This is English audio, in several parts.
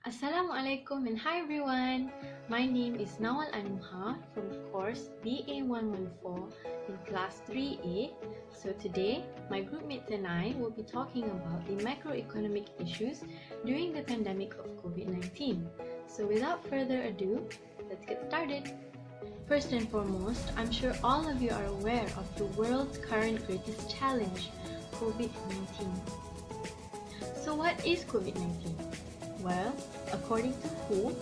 Assalamualaikum and hi everyone. My name is Nawal Anuha from course BA114 in class 3A. So today, my groupmates and I will be talking about the macroeconomic issues during the pandemic of COVID-19. So without further ado, let's get started. First and foremost, I'm sure all of you are aware of the world's current greatest challenge, COVID-19. So what is COVID-19? Well, according to WHO,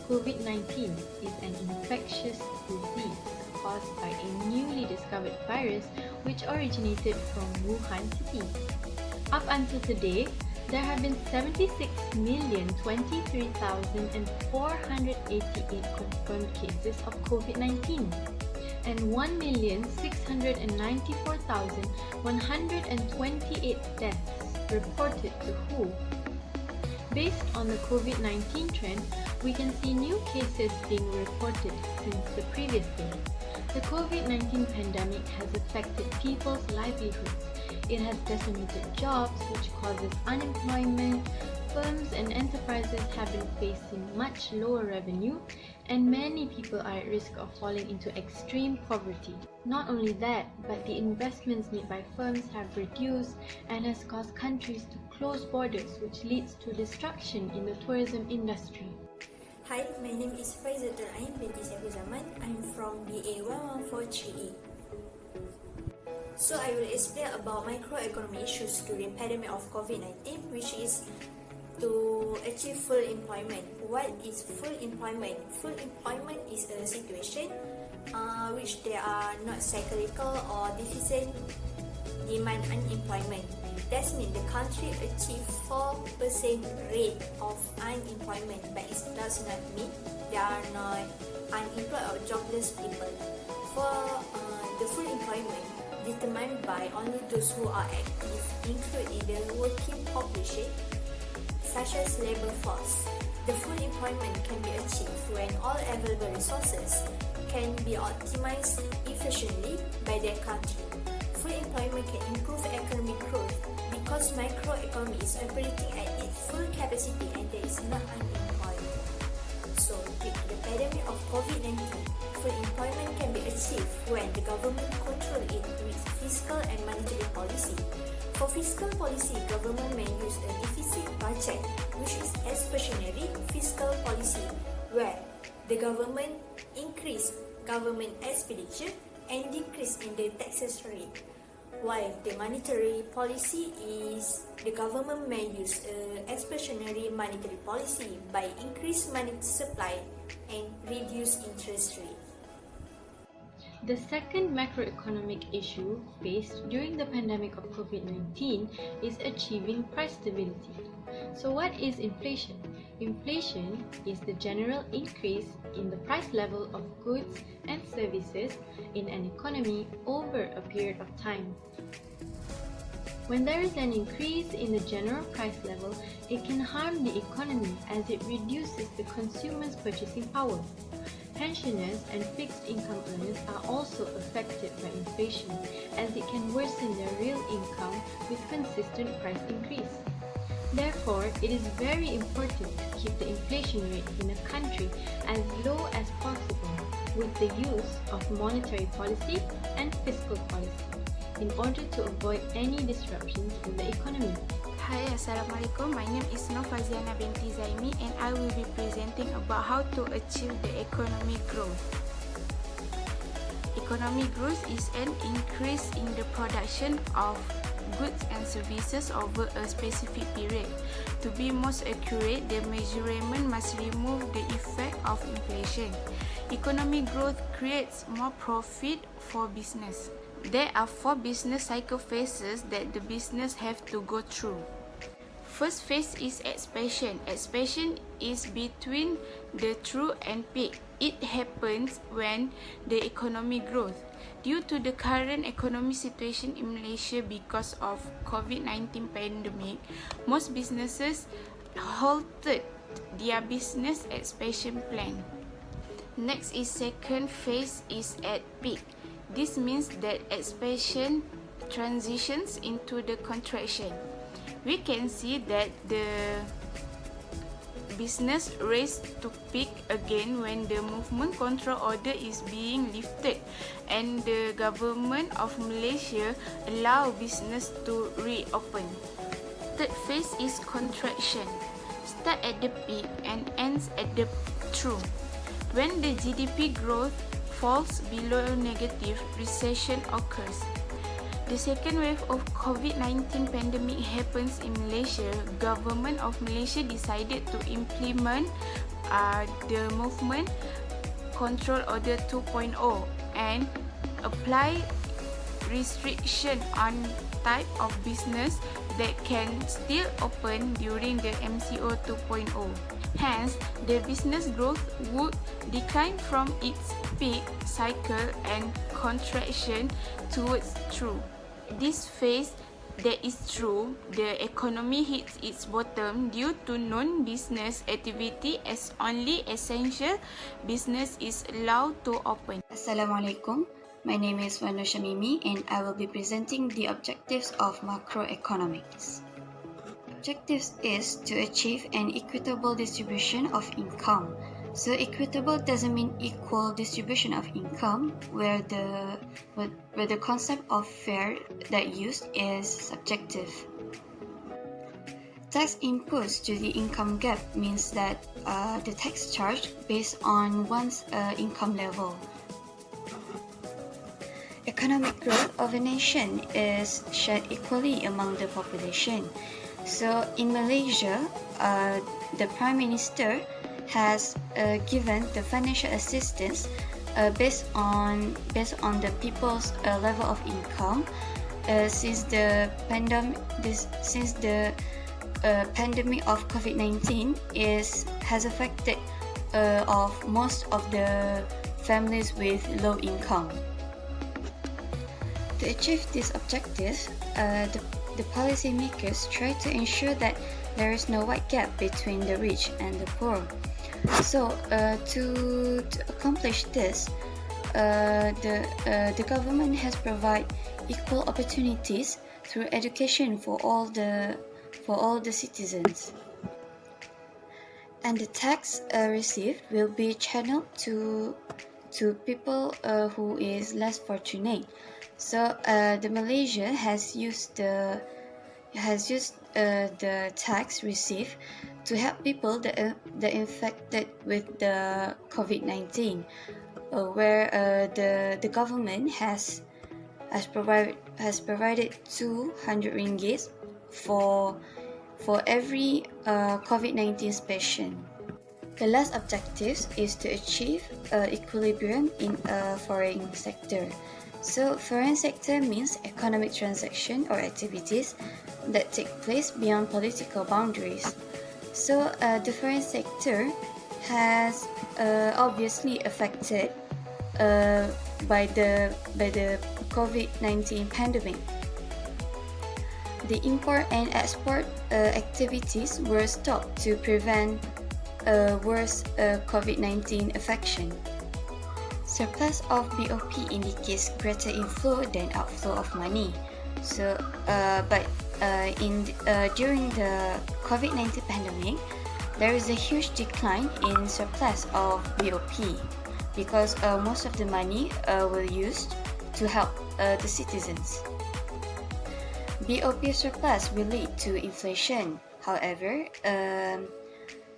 COVID-19 is an infectious disease caused by a newly discovered virus which originated from Wuhan city. Up until today, there have been 76,023,488 confirmed cases of COVID-19 and 1,694,128 deaths reported to WHO. Based on the COVID-19 trend, we can see new cases being reported since the previous day. The COVID-19 pandemic has affected people's livelihoods. It has decimated jobs, which causes unemployment. Firms and enterprises have been facing much lower revenue, and many people are at risk of falling into extreme poverty. Not only that, but the investments made by firms have reduced and has caused countries to close borders, which leads to destruction in the tourism industry. Hi, my name is Faizatul Ain binti Saiful Zaman. I'm from BA1143E. So I will explain about macroeconomic issues during pandemic of COVID-19, which is to achieve full employment. What is full employment? Full employment is a situation which they are not cyclical or deficit demand unemployment. That means the country achieve 4% rate of unemployment, but it does not mean there are not unemployed or jobless people. For the full employment determined by only those who are active, including the working population, such as labor force. The full employment can be achieved when all available resources can be optimized efficiently by their country. Full employment can improve economic growth because macroeconomy is operating at its full capacity and there is not unemployment. So, with the pandemic of COVID-19, full employment can be achieved when the government control it with fiscal and monetary policy. For fiscal policy, government may use a deficit budget, which is expansionary fiscal policy, where the government increase government expenditure and decrease in the taxes rate. While the monetary policy is the government may use expansionary monetary policy by increase money supply and reduce interest rate. The second macroeconomic issue faced during the pandemic of COVID-19 is achieving price stability. So what is inflation? Inflation is the general increase in the price level of goods and services in an economy over a period of time. When there is an increase in the general price level, it can harm the economy as it reduces the consumer's purchasing power. Pensioners and fixed income earners are also affected by inflation as it can worsen their real income with consistent price increase. Therefore, it is very important to keep the inflation rate in a country as low as possible with the use of monetary policy and fiscal policy in order to avoid any disruptions in the economy. Hi, Assalamualaikum. My name is Nofaziana binti Zaimi and I will be presenting about how to achieve the economic growth. Economic growth is an increase in the production of goods and services over a specific period. To be most accurate, the measurement must remove the effect of inflation. Economic growth creates more profit for business. There are 4 business cycle phases that the business have to go through. First phase is expansion. Expansion is between the trough and peak. It happens when the economy grows. Due to the current economic situation in Malaysia because of COVID-19 pandemic, most businesses halted their business expansion plan. Next is second phase is at peak. This means that expansion transitions into the contraction. We can see that the business race to peak again when the movement control order is being lifted and the government of Malaysia allow business to reopen. Third phase is contraction. Start at the peak and ends at the trough. When the GDP growth falls below negative, recession occurs. The second wave of COVID-19 pandemic happens in Malaysia. Government of Malaysia decided to implement the movement control order 2.0 and apply restriction on type of business that can still open during the MCO 2.0. Hence, the business growth would decline from its peak cycle and contraction towards trough. This phase, that is true, the economy hits its bottom due to non-business activity as only essential business is allowed to open. Assalamualaikum. My name is Wanu Shamimi and I will be presenting the objectives of macroeconomics. Objectives is to achieve an equitable distribution of income. So equitable doesn't mean equal distribution of income, where the concept of fair that used is subjective. Tax imposed to the income gap means that the tax charged based on one's income level. Economic growth of a nation is shared equally among the population. So in Malaysia, the Prime Minister has given the financial assistance based on the people's level of income since the pandemic of COVID-19 has affected of most of the families with low income. To achieve these objectives, the policymakers try to ensure that there is no wide gap between the rich and the poor. So, to accomplish this, the government has provided equal opportunities through education for all the citizens, and the tax received will be channeled to people who is less fortunate. So, the Malaysia has used the tax received to help people that infected with the COVID-19, where the government has provided 200 ringgit for every COVID-19 patient. The last objective is to achieve equilibrium in a foreign sector. So, foreign sector means economic transaction or activities that take place beyond political boundaries. So, the foreign sector has obviously affected by the COVID-19 pandemic. The import and export activities were stopped to prevent worse COVID-19 infection. Surplus of BOP indicates greater inflow than outflow of money. So, during the COVID-19 pandemic, there is a huge decline in surplus of BOP because most of the money were used to help the citizens. BOP surplus will lead to inflation. However,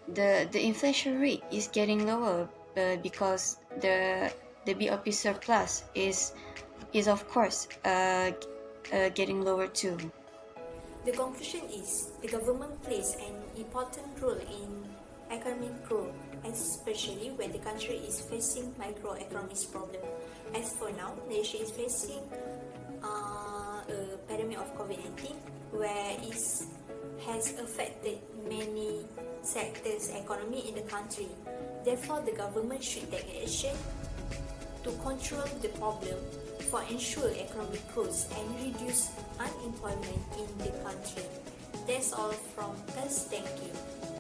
the inflation rate is getting lower because the BOP surplus is of course getting lower too. The conclusion is the government plays an important role in economic growth, especially when the country is facing microeconomic problem. As for now, Malaysia is facing a pandemic of COVID-19 where it has affected many sectors economy in the country. Therefore, the government should take action to control the problem for ensure economic growth and reduce unemployment in the country. That's all from us. Thank you.